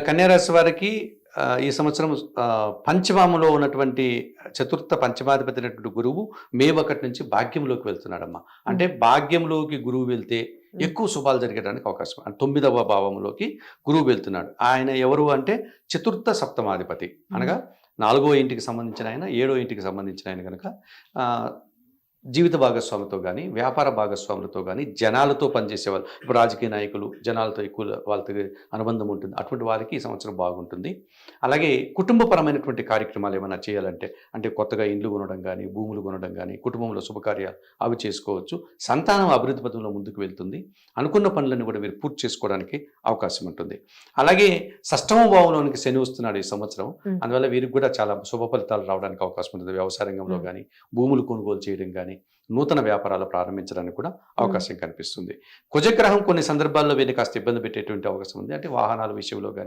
కన్యారాశి వారికి ఈ సంవత్సరం పంచమాములో ఉన్నటువంటి చతుర్థ పంచమాధిపతి అయినటువంటి గురువు మే 1 నుంచి భాగ్యంలోకి వెళ్తున్నాడమ్మా. అంటే భాగ్యంలోకి గురువు వెళ్తే ఎక్కువ శుభాలు జరగడానికి అవకాశం. 9వ భావంలోకి గురువు వెళ్తున్నాడు. ఆయన ఎవరు అంటే చతుర్థ సప్తమాధిపతి, అనగా 4వ ఇంటికి సంబంధించిన ఆయన, 7వ ఇంటికి సంబంధించిన ఆయన కనుక జీవిత భాగస్వామితో కానీ, వ్యాపార భాగస్వాములతో కానీ, జనాలతో పనిచేసేవాళ్ళు, ఇప్పుడు రాజకీయ నాయకులు జనాలతో ఎక్కువ వాళ్ళతో అనుబంధం ఉంటుంది. అటువంటి వారికి ఈ సంవత్సరం బాగుంటుంది. అలాగే కుటుంబపరమైనటువంటి కార్యక్రమాలు ఏమైనా చేయాలంటే, అంటే కొత్తగా ఇండ్లు కొనడం కానీ, భూములు కొనడం కానీ, కుటుంబంలో శుభకార్యాలు అవి చేసుకోవచ్చు. సంతానం అభివృద్ధి పథంలో ముందుకు వెళ్తుంది. అనుకున్న పనులను కూడా మీరు పూర్తి చేసుకోవడానికి అవకాశం ఉంటుంది. అలాగే షష్టమ భావంలోనికి శని వస్తున్నాడు ఈ సంవత్సరం. అందువల్ల వీరికి కూడా చాలా శుభ ఫలితాలు రావడానికి అవకాశం ఉంటుంది. వ్యవసాయ రంగంలో కానీ, భూములు కొనుగోలు చేయడం కానీ, నూతన వ్యాపారాలు ప్రారంభించడానికి కూడా అవకాశం కనిపిస్తుంది. కుజగ్రహం కొన్ని సందర్భాల్లో వీరిని కాస్త ఇబ్బంది పెట్టేటువంటి అవకాశం ఉంది. అంటే వాహనాల విషయంలో కానీ